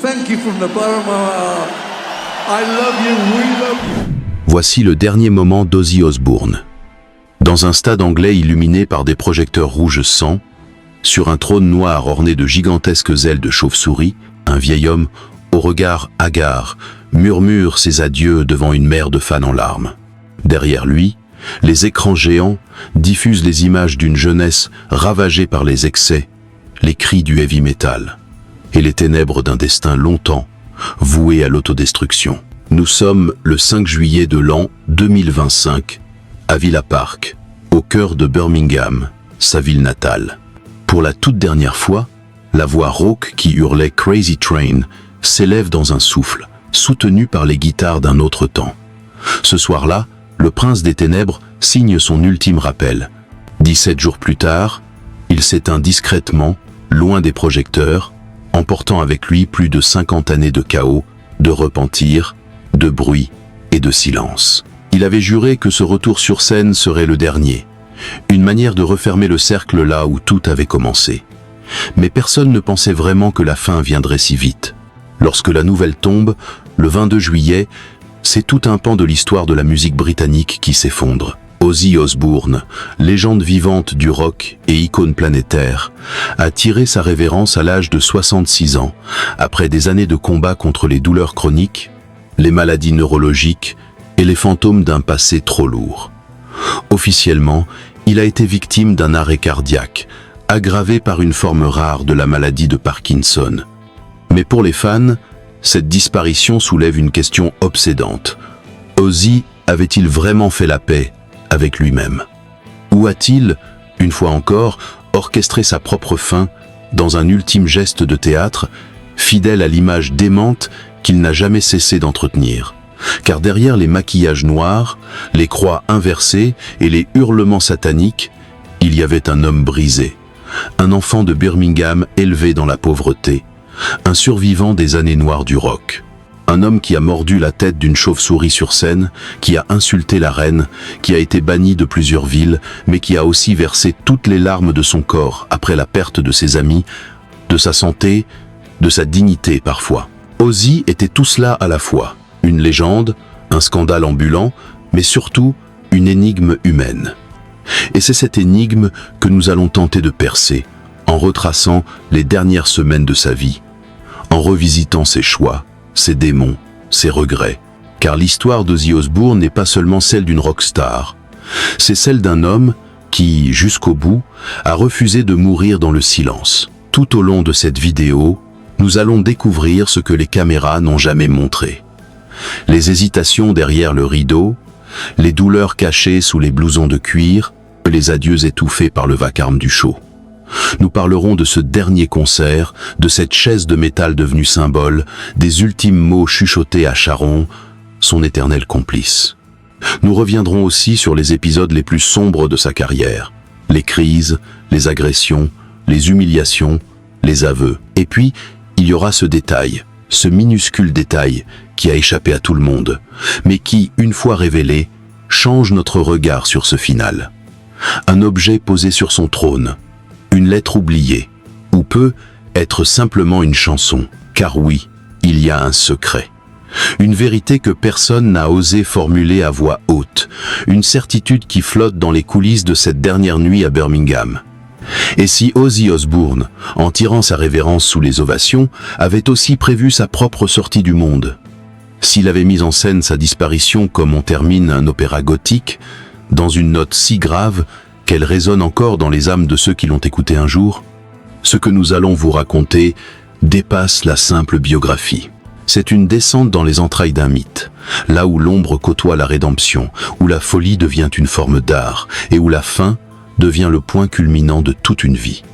Thank you from the bottom of our heart. I love you, we love you. Voici le dernier moment d'Ozzy Osbourne. Dans un stade anglais illuminé par des projecteurs rouges sang, sur un trône noir orné de gigantesques ailes de chauve-souris, un vieil homme, au regard hagard, murmure ses adieux devant une mer de fans en larmes. Derrière lui, les écrans géants diffusent les images d'une jeunesse ravagée par les excès, les cris du heavy metal et les ténèbres d'un destin longtemps voué à l'autodestruction. Nous sommes le 5 juillet de l'an 2025, à Villa Park, au cœur de Birmingham, sa ville natale. Pour la toute dernière fois, la voix rauque qui hurlait Crazy Train s'élève dans un souffle, soutenu par les guitares d'un autre temps. Ce soir-là, le prince des ténèbres signe son ultime rappel. 17 jours plus tard, il s'éteint discrètement, loin des projecteurs, emportant avec lui plus de 50 années de chaos, de repentir, de bruit et de silence. Il avait juré que ce retour sur scène serait le dernier, une manière de refermer le cercle là où tout avait commencé. Mais personne ne pensait vraiment que la fin viendrait si vite. Lorsque la nouvelle tombe, le 22 juillet, c'est tout un pan de l'histoire de la musique britannique qui s'effondre. Ozzy Osbourne, légende vivante du rock et icône planétaire, a tiré sa révérence à l'âge de 66 ans, après des années de combat contre les douleurs chroniques, les maladies neurologiques et les fantômes d'un passé trop lourd. Officiellement, il a été victime d'un arrêt cardiaque, aggravé par une forme rare de la maladie de Parkinson. Mais pour les fans, cette disparition soulève une question obsédante. Ozzy avait-il vraiment fait la paix avec lui-même? Ou a-t-il, une fois encore, orchestré sa propre fin dans un ultime geste de théâtre, fidèle à l'image démente qu'il n'a jamais cessé d'entretenir? Car derrière les maquillages noirs, les croix inversées et les hurlements sataniques, il y avait un homme brisé, un enfant de Birmingham élevé dans la pauvreté, un survivant des années noires du rock. Un homme qui a mordu la tête d'une chauve-souris sur scène, qui a insulté la reine, qui a été banni de plusieurs villes, mais qui a aussi versé toutes les larmes de son corps après la perte de ses amis, de sa santé, de sa dignité parfois. Ozzy était tout cela à la fois. Une légende, un scandale ambulant, mais surtout une énigme humaine. Et c'est cette énigme que nous allons tenter de percer, en retraçant les dernières semaines de sa vie, en revisitant ses choix, ses démons, ses regrets. Car l'histoire d'Ozzy Osbourne n'est pas seulement celle d'une rockstar, c'est celle d'un homme qui, jusqu'au bout, a refusé de mourir dans le silence. Tout au long de cette vidéo, nous allons découvrir ce que les caméras n'ont jamais montré. Les hésitations derrière le rideau, les douleurs cachées sous les blousons de cuir, les adieux étouffés par le vacarme du show. Nous parlerons de ce dernier concert, de cette chaise de métal devenue symbole, des ultimes mots chuchotés à Sharon, son éternel complice. Nous reviendrons aussi sur les épisodes les plus sombres de sa carrière, les crises, les agressions, les humiliations, les aveux. Et puis, il y aura ce détail, ce minuscule détail qui a échappé à tout le monde, mais qui, une fois révélé, change notre regard sur ce final. Un objet posé sur son trône, une lettre oubliée, ou peut être simplement une chanson, car oui, il y a un secret. Une vérité que personne n'a osé formuler à voix haute, une certitude qui flotte dans les coulisses de cette dernière nuit à Birmingham. Et si Ozzy Osbourne, en tirant sa révérence sous les ovations, avait aussi prévu sa propre sortie du monde? S'il avait mis en scène sa disparition comme on termine un opéra gothique, dans une note si grave qu'elle résonne encore dans les âmes de ceux qui l'ont écouté un jour? Ce que nous allons vous raconter dépasse la simple biographie. C'est une descente dans les entrailles d'un mythe, là où l'ombre côtoie la rédemption, où la folie devient une forme d'art, et où la fin devient le point culminant de toute une vie.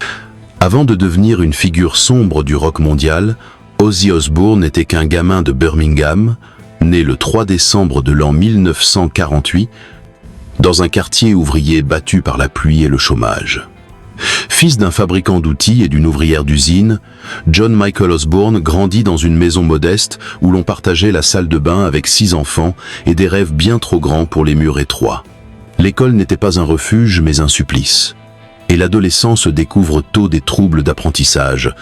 Avant de devenir une figure sombre du rock mondial, Ozzy Osbourne n'était qu'un gamin de Birmingham, né le 3 décembre de l'an 1948, dans un quartier ouvrier battu par la pluie et le chômage. Fils d'un fabricant d'outils et d'une ouvrière d'usine, John Michael Osbourne grandit dans une maison modeste où l'on partageait la salle de bain avec 6 enfants et des rêves bien trop grands pour les murs étroits. L'école n'était pas un refuge mais un supplice. Et l'adolescence découvre tôt des troubles d'apprentissage,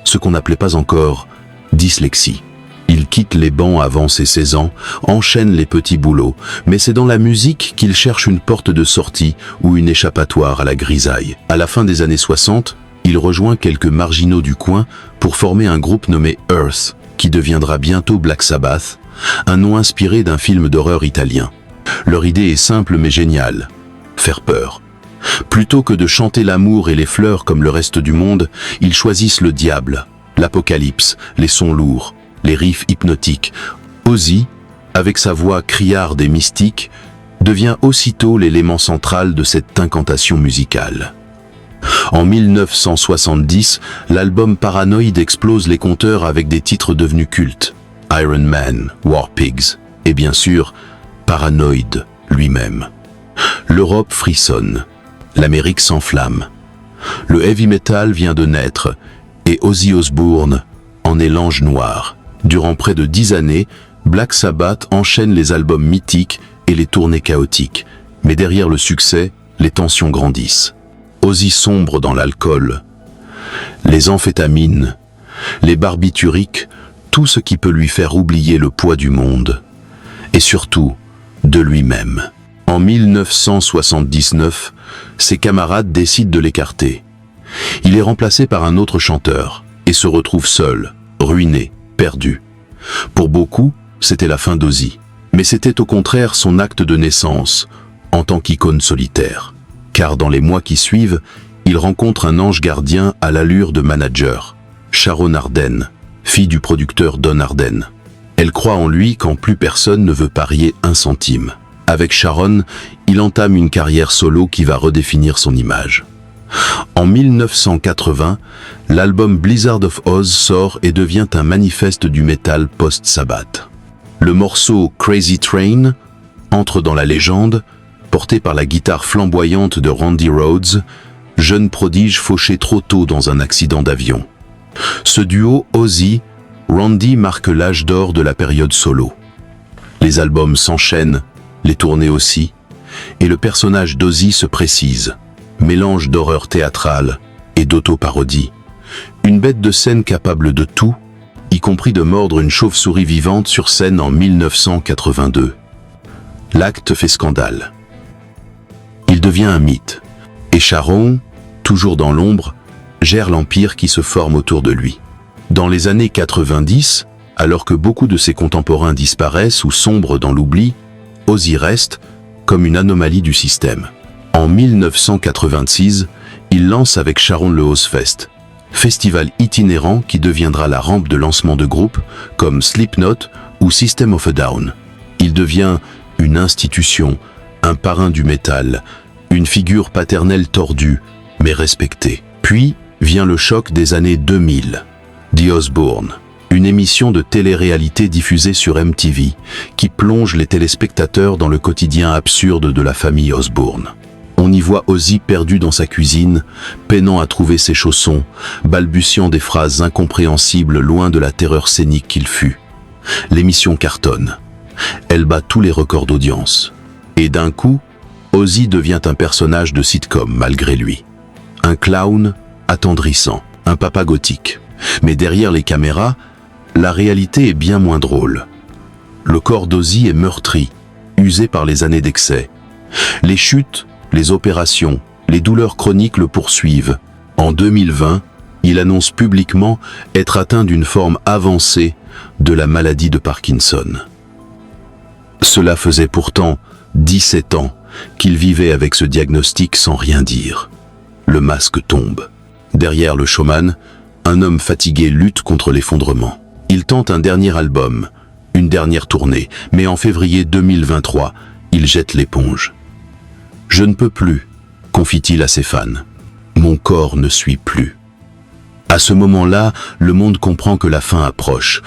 ce qu'on n'appelait pas encore dyslexie. Il quitte les bancs avant ses 16 ans, enchaîne les petits boulots, mais c'est dans la musique qu'il cherche une porte de sortie ou une échappatoire à la grisaille. À la fin des années 60, il rejoint quelques marginaux du coin pour former un groupe nommé Earth, qui deviendra bientôt Black Sabbath, un nom inspiré d'un film d'horreur italien. Leur idée est simple mais géniale, faire peur. Plutôt que de chanter l'amour et les fleurs comme le reste du monde, ils choisissent le diable, l'apocalypse, les sons lourds, les riffs hypnotiques. Ozzy, avec sa voix criarde et mystique, devient aussitôt l'élément central de cette incantation musicale. En 1970, l'album Paranoid explose les compteurs avec des titres devenus cultes. Iron Man, War Pigs, et bien sûr, Paranoid lui-même. L'Europe frissonne, l'Amérique s'enflamme. Le heavy metal vient de naître, et Ozzy Osbourne en est l'ange noir. Durant près de 10 années, Black Sabbath enchaîne les albums mythiques et les tournées chaotiques. Mais derrière le succès, les tensions grandissent. Ozzy sombre dans l'alcool, les amphétamines, les barbituriques, tout ce qui peut lui faire oublier le poids du monde. Et surtout, de lui-même. En 1979, ses camarades décident de l'écarter. Il est remplacé par un autre chanteur et se retrouve seul, ruiné, perdu. Pour beaucoup, c'était la fin d'Ozzy. Mais c'était au contraire son acte de naissance, en tant qu'icône solitaire. Car dans les mois qui suivent, il rencontre un ange gardien à l'allure de manager, Sharon Arden, fille du producteur Don Arden. Elle croit en lui quand plus personne ne veut parier un centime. Avec Sharon, il entame une carrière solo qui va redéfinir son image. En 1980, l'album Blizzard of Oz sort et devient un manifeste du métal post-Sabbath. Le morceau Crazy Train entre dans la légende, porté par la guitare flamboyante de Randy Rhoads, jeune prodige fauché trop tôt dans un accident d'avion. Ce duo Ozzy-Randy marque l'âge d'or de la période solo. Les albums s'enchaînent, les tournées aussi, et le personnage d'Ozzy se précise. Mélange d'horreur théâtrale et d'auto-parodie. Une bête de scène capable de tout, y compris de mordre une chauve-souris vivante sur scène en 1982. L'acte fait scandale. Il devient un mythe. Et Sharon, toujours dans l'ombre, gère l'empire qui se forme autour de lui. Dans les années 90, alors que beaucoup de ses contemporains disparaissent ou sombrent dans l'oubli, Ozzy reste comme une anomalie du système. En 1986, il lance avec Sharon le Ozzfest, festival itinérant qui deviendra la rampe de lancement de groupes comme Slipknot ou System of a Down. Il devient une institution, un parrain du métal, une figure paternelle tordue, mais respectée. Puis vient le choc des années 2000. The Osbourne, une émission de télé-réalité diffusée sur MTV, qui plonge les téléspectateurs dans le quotidien absurde de la famille Osbourne. On y voit Ozzy perdu dans sa cuisine, peinant à trouver ses chaussons, balbutiant des phrases incompréhensibles loin de la terreur scénique qu'il fut. L'émission cartonne. Elle bat tous les records d'audience. Et d'un coup, Ozzy devient un personnage de sitcom malgré lui. Un clown attendrissant, un papa gothique. Mais derrière les caméras, la réalité est bien moins drôle. Le corps d'Ozzy est meurtri, usé par les années d'excès. Les chutes, les opérations, les douleurs chroniques le poursuivent. En 2020, il annonce publiquement être atteint d'une forme avancée de la maladie de Parkinson. Cela faisait pourtant 17 ans qu'il vivait avec ce diagnostic sans rien dire. Le masque tombe. Derrière le showman, un homme fatigué lutte contre l'effondrement. Il tente un dernier album, une dernière tournée, mais en février 2023, il jette l'éponge. « Je ne peux plus », confie-t-il à ses fans. « Mon corps ne suit plus ». À ce moment-là, le monde comprend que la fin approche,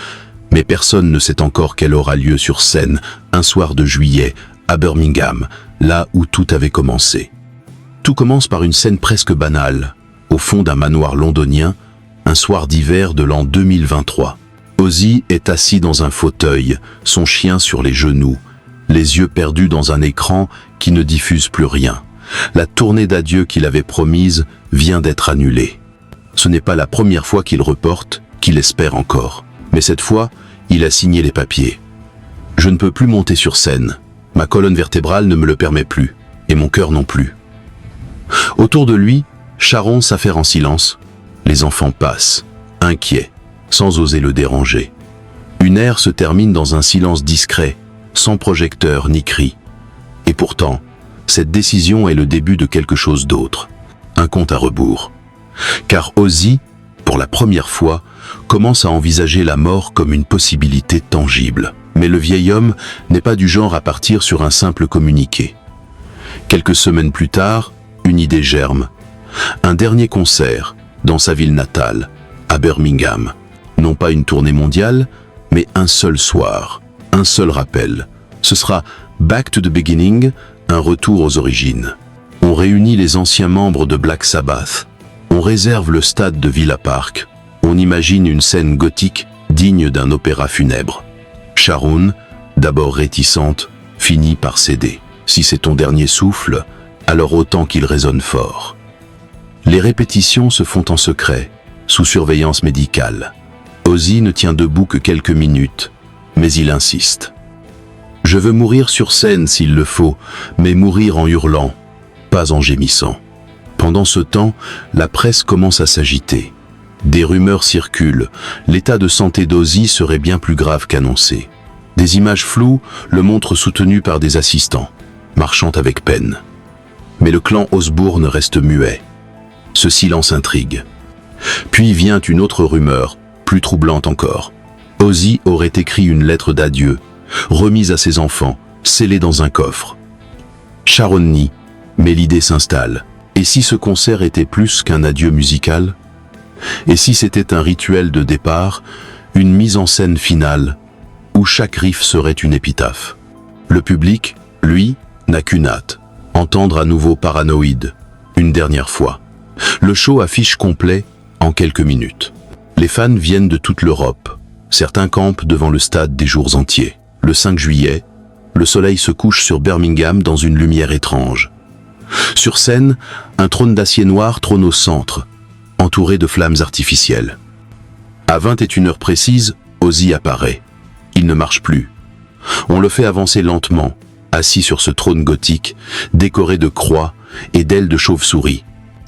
mais personne ne sait encore qu'elle aura lieu sur scène, un soir de juillet, à Birmingham, là où tout avait commencé. Tout commence par une scène presque banale, au fond d'un manoir londonien, un soir d'hiver de l'an 2023. Ozzy est assis dans un fauteuil, son chien sur les genoux, les yeux perdus dans un écran qui ne diffuse plus rien. La tournée d'adieu qu'il avait promise vient d'être annulée. Ce n'est pas la première fois qu'il reporte, qu'il espère encore. Mais cette fois, il a signé les papiers. Je ne peux plus monter sur scène. Ma colonne vertébrale ne me le permet plus, et mon cœur non plus. Autour de lui, Sharon s'affaire en silence. Les enfants passent, inquiets, sans oser le déranger. Une ère se termine dans un silence discret, sans projecteur ni cri. Et pourtant, cette décision est le début de quelque chose d'autre, un compte à rebours. Car Ozzy, pour la première fois, commence à envisager la mort comme une possibilité tangible. Mais le vieil homme n'est pas du genre à partir sur un simple communiqué. Quelques semaines plus tard, une idée germe. Un dernier concert, dans sa ville natale, à Birmingham. Non pas une tournée mondiale, mais un seul soir, un seul rappel. Ce sera Back to the Beginning, un retour aux origines. On réunit les anciens membres de Black Sabbath. On réserve le stade de Villa Park. On imagine une scène gothique digne d'un opéra funèbre. Sharon, d'abord réticente, finit par céder. Si c'est ton dernier souffle, alors autant qu'il résonne fort. Les répétitions se font en secret, sous surveillance médicale. Ozzy ne tient debout que quelques minutes, mais il insiste. Je veux mourir sur scène s'il le faut, mais mourir en hurlant, pas en gémissant. Pendant ce temps, la presse commence à s'agiter. Des rumeurs circulent. L'état de santé d'Ozzy serait bien plus grave qu'annoncé. Des images floues le montrent soutenu par des assistants, marchant avec peine. Mais le clan Osbourne reste muet. Ce silence intrigue. Puis vient une autre rumeur, plus troublante encore. Ozzy aurait écrit une lettre d'adieu, remise à ses enfants, scellée dans un coffre. Sharon nie, mais l'idée s'installe. Et si ce concert était plus qu'un adieu musical ? Et si c'était un rituel de départ, une mise en scène finale, où chaque riff serait une épitaphe ? Le public, lui, n'a qu'une hâte, entendre à nouveau Paranoid, une dernière fois. Le show affiche complet en quelques minutes. Les fans viennent de toute l'Europe. Certains campent devant le stade des jours entiers. Le 5 juillet, le soleil se couche sur Birmingham dans une lumière étrange. Sur scène, un trône d'acier noir trône au centre, entouré de flammes artificielles. À 21h précises, Ozzy apparaît. Il ne marche plus. On le fait avancer lentement, assis sur ce trône gothique, décoré de croix et d'ailes de chauve-souris.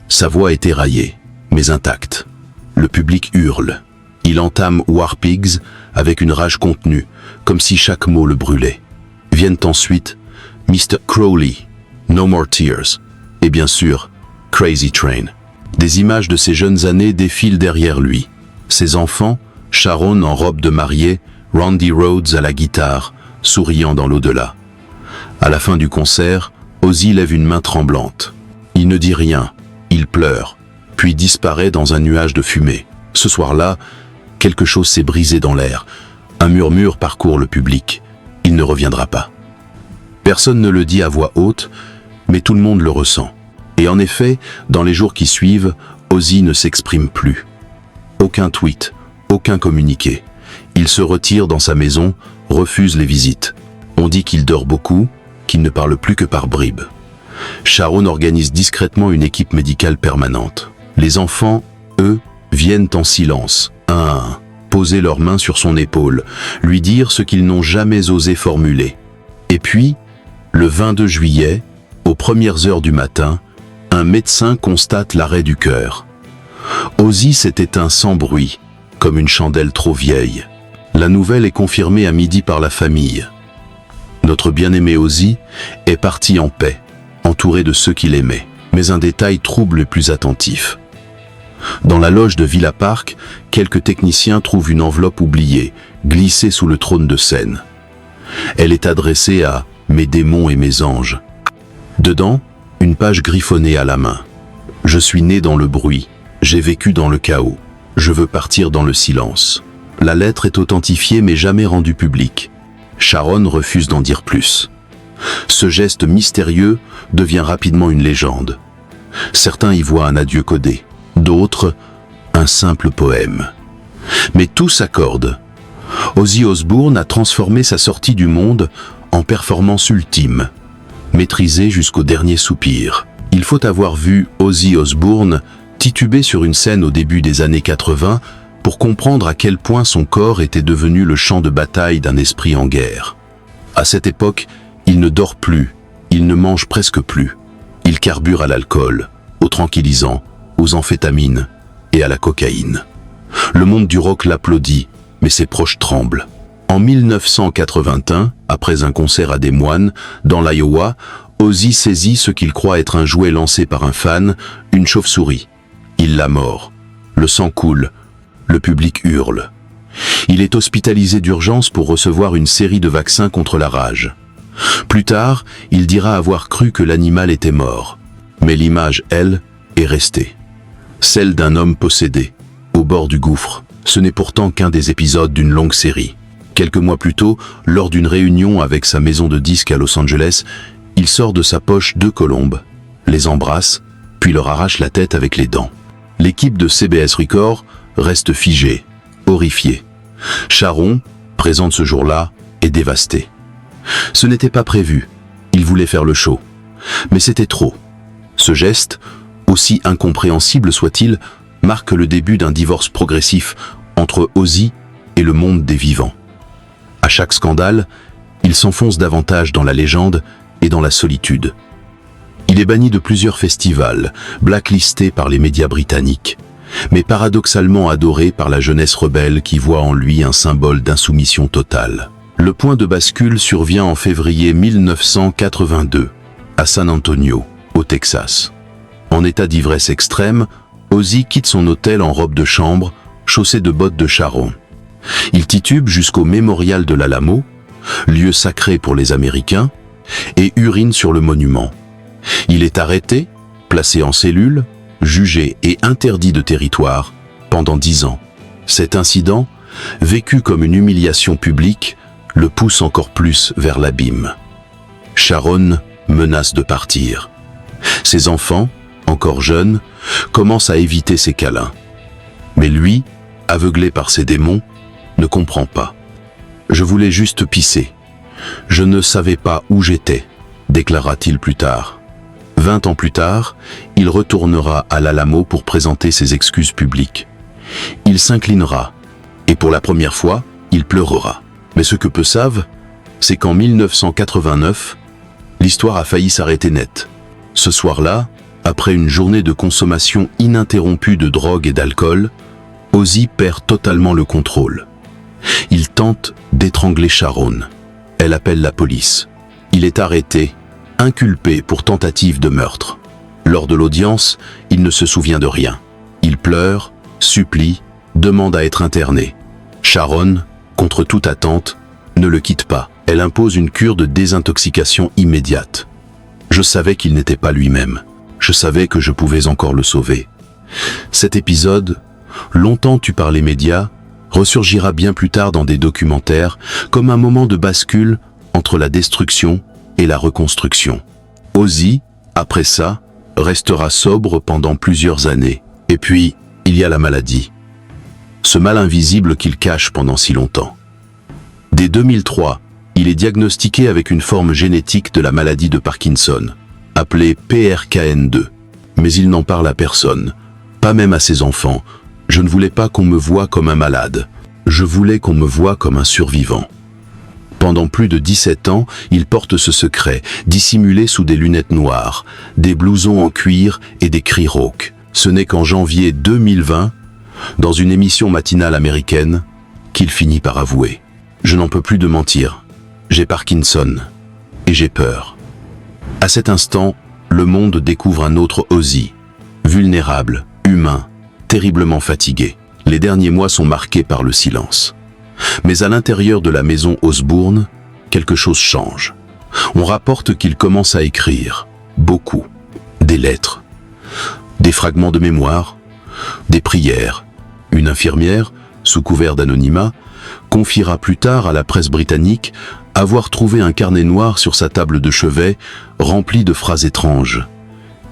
Sa voix est éraillée, mais intacte. Le public hurle. Il entame War Pigs avec une rage contenue, comme si chaque mot le brûlait. Viennent ensuite Mr. Crowley, No More Tears, et bien sûr, Crazy Train. Des images de ses jeunes années défilent derrière lui. Ses enfants, Sharon en robe de mariée, Randy Rhoads à la guitare, souriant dans l'au-delà. À la fin du concert, Ozzy lève une main tremblante. Il ne dit rien, il pleure, puis disparaît dans un nuage de fumée. Ce soir-là, quelque chose s'est brisé dans l'air. Un murmure parcourt le public. Il ne reviendra pas. Personne ne le dit à voix haute, mais tout le monde le ressent. Et en effet, dans les jours qui suivent, Ozzy ne s'exprime plus. Aucun tweet, aucun communiqué. Il se retire dans sa maison, refuse les visites. On dit qu'il dort beaucoup, qu'il ne parle plus que par bribes. Sharon organise discrètement une équipe médicale permanente. Les enfants, eux, viennent en silence, un à un, poser leurs mains sur son épaule, lui dire ce qu'ils n'ont jamais osé formuler. Et puis, le 22 juillet, aux premières heures du matin, un médecin constate l'arrêt du cœur. Ozzy s'est éteint sans bruit, comme une chandelle trop vieille. La nouvelle est confirmée à midi par la famille. Notre bien-aimé Ozzy est parti en paix, entouré de ceux qu'il aimait. Mais un détail trouble les plus attentifs. Dans la loge de Villa Park, quelques techniciens trouvent une enveloppe oubliée, glissée sous le trône de scène. Elle est adressée à « Mes démons et mes anges ». Dedans, une page griffonnée à la main. « Je suis né dans le bruit, j'ai vécu dans le chaos, je veux partir dans le silence ». La lettre est authentifiée mais jamais rendue publique. Sharon refuse d'en dire plus. Ce geste mystérieux devient rapidement une légende. Certains y voient un adieu codé, d'autres, un simple poème. Mais tout s'accorde. Ozzy Osbourne a transformé sa sortie du monde en performance ultime, maîtrisée jusqu'au dernier soupir. Il faut avoir vu Ozzy Osbourne tituber sur une scène au début des années 80 pour comprendre à quel point son corps était devenu le champ de bataille d'un esprit en guerre. À cette époque, il ne dort plus, il ne mange presque plus. Il carbure à l'alcool, aux tranquillisants, aux amphétamines et à la cocaïne. Le monde du rock l'applaudit, mais ses proches tremblent. En 1981, après un concert à Des Moines, dans l'Iowa, Ozzy saisit ce qu'il croit être un jouet lancé par un fan, une chauve-souris. Il la mord. Le sang coule. Le public hurle. Il est hospitalisé d'urgence pour recevoir une série de vaccins contre la rage. Plus tard, il dira avoir cru que l'animal était mort. Mais l'image, elle, est restée. Celle d'un homme possédé, au bord du gouffre. Ce n'est pourtant qu'un des épisodes d'une longue série. Quelques mois plus tôt, lors d'une réunion avec sa maison de disques à Los Angeles, il sort de sa poche 2 colombes, les embrasse, puis leur arrache la tête avec les dents. L'équipe de CBS Records reste figée, horrifiée. Sharon, présente ce jour-là, est dévastée. Ce n'était pas prévu, il voulait faire le show. Mais c'était trop. Ce geste, aussi incompréhensible soit-il, marque le début d'un divorce progressif entre Ozzy et le monde des vivants. À chaque scandale, il s'enfonce davantage dans la légende et dans la solitude. Il est banni de plusieurs festivals, blacklisté par les médias britanniques, mais paradoxalement adoré par la jeunesse rebelle qui voit en lui un symbole d'insoumission totale. Le point de bascule survient en février 1982, à San Antonio, au Texas. En état d'ivresse extrême, Ozzy quitte son hôtel en robe de chambre, chaussé de bottes de Sharon. Il titube jusqu'au mémorial de l'Alamo, lieu sacré pour les Américains, et urine sur le monument. Il est arrêté, placé en cellule, jugé et interdit de territoire pendant 10 ans. Cet incident, vécu comme une humiliation publique, le pousse encore plus vers l'abîme. Sharon menace de partir. Ses enfants, encore jeunes, commencent à éviter ses câlins. Mais lui, aveuglé par ses démons, ne comprend pas. « Je voulais juste pisser. Je ne savais pas où j'étais », déclara-t-il plus tard. 20 ans plus tard, il retournera à l'Alamo pour présenter ses excuses publiques. Il s'inclinera, et pour la première fois, il pleurera. Mais ce que peu savent, c'est qu'en 1989, l'histoire a failli s'arrêter net. Ce soir-là, après une journée de consommation ininterrompue de drogue et d'alcool, Ozzy perd totalement le contrôle. Il tente d'étrangler Sharon. Elle appelle la police. Il est arrêté, inculpé pour tentative de meurtre. Lors de l'audience, il ne se souvient de rien. Il pleure, supplie, demande à être interné. Sharon, contre toute attente, ne le quitte pas. Elle impose une cure de désintoxication immédiate. Je savais qu'il n'était pas lui-même. Je savais que je pouvais encore le sauver. Cet épisode, longtemps tu par les médias, ressurgira bien plus tard dans des documentaires comme un moment de bascule entre la destruction et la reconstruction. Ozzy, après ça, restera sobre pendant plusieurs années. Et puis, il y a la maladie. Ce mal invisible qu'il cache pendant si longtemps. Dès 2003, il est diagnostiqué avec une forme génétique de la maladie de Parkinson, appelée PRKN2. Mais il n'en parle à personne, pas même à ses enfants. Je ne voulais pas qu'on me voie comme un malade. Je voulais qu'on me voie comme un survivant. Pendant plus de 17 ans, il porte ce secret, dissimulé sous des lunettes noires, des blousons en cuir et des cris rauques. Ce n'est qu'en janvier 2020, dans une émission matinale américaine, qu'il finit par avouer. Je n'en peux plus de mentir. J'ai Parkinson. Et j'ai peur. À cet instant, le monde découvre un autre Ozzy. Vulnérable, humain, terriblement fatigué. Les derniers mois sont marqués par le silence. Mais à l'intérieur de la maison Osbourne, quelque chose change. On rapporte qu'il commence à écrire. Beaucoup. Des lettres. Des fragments de mémoire. Des prières. Une infirmière, sous couvert d'anonymat, confiera plus tard à la presse britannique avoir trouvé un carnet noir sur sa table de chevet rempli de phrases étranges.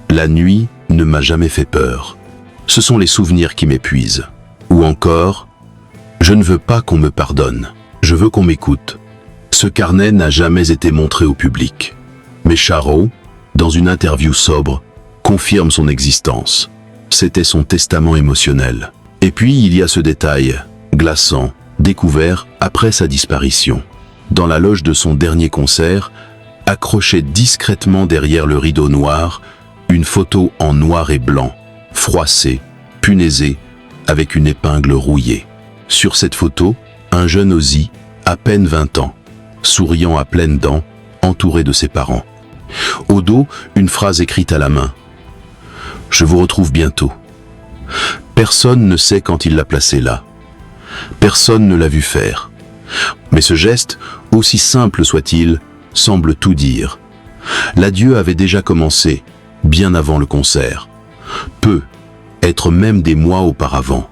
La nuit ne m'a jamais fait peur. Ce sont les souvenirs qui m'épuisent. Ou encore, je ne veux pas qu'on me pardonne. Je veux qu'on m'écoute. Ce carnet n'a jamais été montré au public. Mais Sharon, dans une interview sobre, confirme son existence. C'était son testament émotionnel. Et puis il y a ce détail, glaçant, découvert après sa disparition. Dans la loge de son dernier concert, accrochée discrètement derrière le rideau noir, une photo en noir et blanc, froissée, punaisée, avec une épingle rouillée. Sur cette photo, un jeune Ozzy, à peine 20 ans, souriant à pleines dents, entouré de ses parents. Au dos, une phrase écrite à la main. « Je vous retrouve bientôt ». Personne ne sait quand il l'a placé là. Personne ne l'a vu faire. Mais ce geste, aussi simple soit-il, semble tout dire. L'adieu avait déjà commencé, bien avant le concert. Peu, être même des mois auparavant.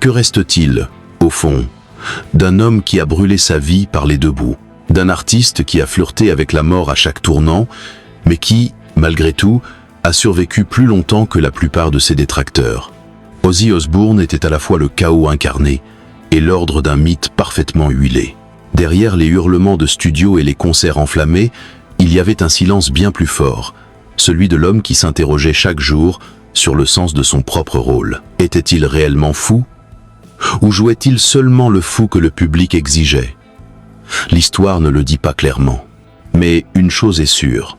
Que reste-t-il, au fond, d'un homme qui a brûlé sa vie par les deux bouts, d'un artiste qui a flirté avec la mort à chaque tournant, mais qui, malgré tout, a survécu plus longtemps que la plupart de ses détracteurs. Ozzy Osbourne était à la fois le chaos incarné et l'ordre d'un mythe parfaitement huilé. Derrière les hurlements de studio et les concerts enflammés, il y avait un silence bien plus fort, celui de l'homme qui s'interrogeait chaque jour sur le sens de son propre rôle. Était-il réellement fou ? Ou jouait-il seulement le fou que le public exigeait ? L'histoire ne le dit pas clairement. Mais une chose est sûre.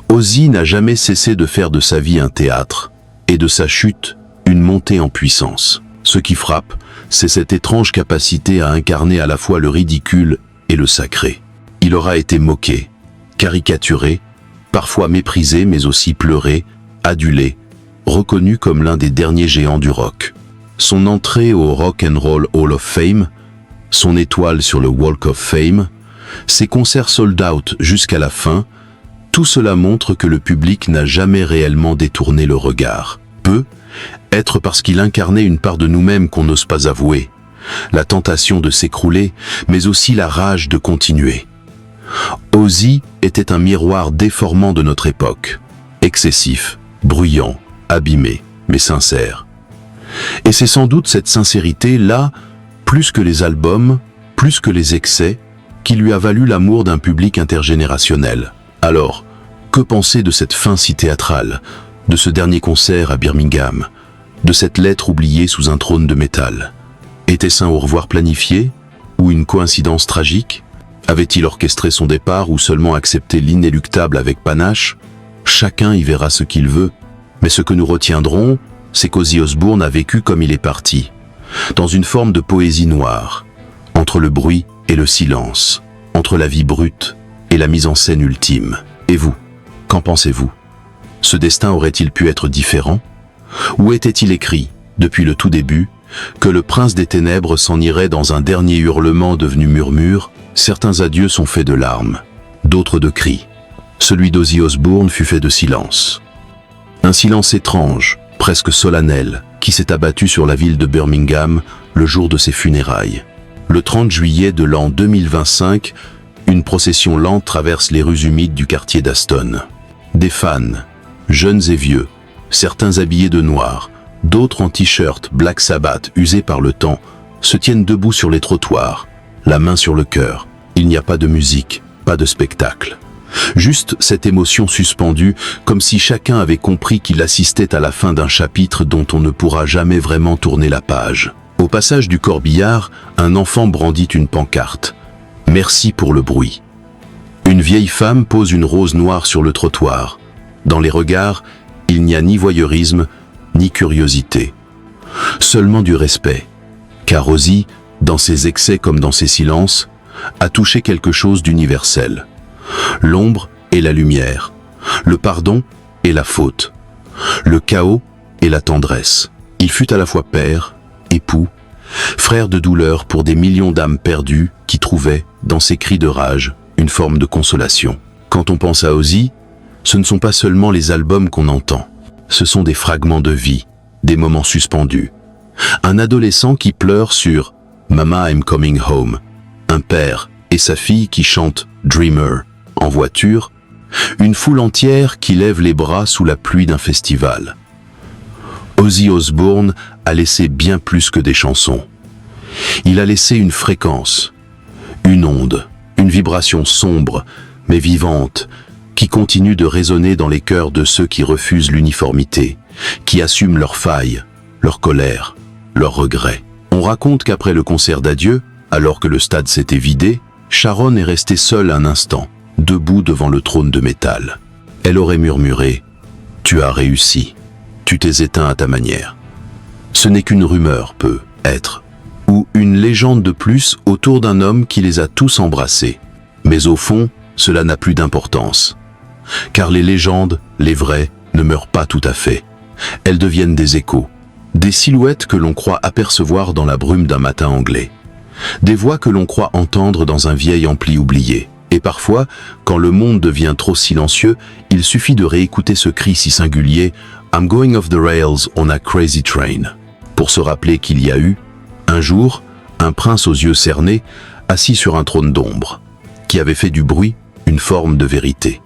Ozzy n'a jamais cessé de faire de sa vie un théâtre, et de sa chute, une montée en puissance. Ce qui frappe, c'est cette étrange capacité à incarner à la fois le ridicule et le sacré. Il aura été moqué, caricaturé, parfois méprisé mais aussi pleuré, adulé, reconnu comme l'un des derniers géants du rock. Son entrée au Rock and Roll Hall of Fame, son étoile sur le Walk of Fame, ses concerts sold out jusqu'à la fin, tout cela montre que le public n'a jamais réellement détourné le regard. Être parce qu'il incarnait une part de nous-mêmes qu'on n'ose pas avouer, la tentation de s'écrouler, mais aussi la rage de continuer. Ozzy était un miroir déformant de notre époque, excessif, bruyant, abîmé, mais sincère. Et c'est sans doute cette sincérité-là, plus que les albums, plus que les excès, qui lui a valu l'amour d'un public intergénérationnel. Alors, que penser de cette fin si théâtrale, de ce dernier concert à Birmingham, de cette lettre oubliée sous un trône de métal? Était-ce un au revoir planifié, ou une coïncidence tragique? Avait-il orchestré son départ ou seulement accepté l'inéluctable avec panache? Chacun y verra ce qu'il veut, mais ce que nous retiendrons, c'est qu'Ozzy Osbourne a vécu comme il est parti, dans une forme de poésie noire, entre le bruit et le silence, entre la vie brute et la mise en scène ultime. Et vous, qu'en pensez-vous? Ce destin aurait-il pu être différent? Ou était-il écrit, depuis le tout début, que le prince des ténèbres s'en irait dans un dernier hurlement devenu murmure? Certains adieux sont faits de larmes, d'autres de cris. Celui d'Ozzy Osbourne fut fait de silence. Un silence étrange, presque solennel, qui s'est abattu sur la ville de Birmingham le jour de ses funérailles. Le 30 juillet de l'an 2025, une procession lente traverse les rues humides du quartier d'Aston. Des fans, jeunes et vieux, certains habillés de noir, d'autres en t-shirt Black Sabbath usés par le temps, se tiennent debout sur les trottoirs, la main sur le cœur. Il n'y a pas de musique, pas de spectacle. Juste cette émotion suspendue, comme si chacun avait compris qu'il assistait à la fin d'un chapitre dont on ne pourra jamais vraiment tourner la page. Au passage du corbillard, un enfant brandit une pancarte. « Merci pour le bruit ». Une vieille femme pose une rose noire sur le trottoir. Dans les regards, il n'y a ni voyeurisme, ni curiosité. Seulement du respect. Car Ozzy, dans ses excès comme dans ses silences, a touché quelque chose d'universel. L'ombre et la lumière, le pardon et la faute, le chaos et la tendresse. Il fut à la fois père, époux, frère de douleur pour des millions d'âmes perdues qui trouvaient, dans ses cris de rage, une forme de consolation. Quand on pense à Ozzy, ce ne sont pas seulement les albums qu'on entend. Ce sont des fragments de vie, des moments suspendus. Un adolescent qui pleure sur « Mama, I'm coming home », un père et sa fille qui chantent « Dreamer » en voiture, une foule entière qui lève les bras sous la pluie d'un festival. Ozzy Osbourne a laissé bien plus que des chansons. Il a laissé une fréquence, une onde, une vibration sombre, mais vivante, qui continue de résonner dans les cœurs de ceux qui refusent l'uniformité, qui assument leurs failles, leur colère, leurs regrets. On raconte qu'après le concert d'adieu, alors que le stade s'était vidé, Sharon est restée seule un instant, debout devant le trône de métal. Elle aurait murmuré « Tu as réussi, tu t'es éteint à ta manière ». Ce n'est qu'une rumeur, peut être, ou une légende de plus autour d'un homme qui les a tous embrassés. Mais au fond, cela n'a plus d'importance. Car les légendes, les vraies, ne meurent pas tout à fait. Elles deviennent des échos, des silhouettes que l'on croit apercevoir dans la brume d'un matin anglais. Des voix que l'on croit entendre dans un vieil ampli oublié. Et parfois, quand le monde devient trop silencieux, il suffit de réécouter ce cri si singulier « I'm going off the rails on a crazy train » pour se rappeler qu'il y a eu, un jour, un prince aux yeux cernés, assis sur un trône d'ombre, qui avait fait du bruit une forme de vérité.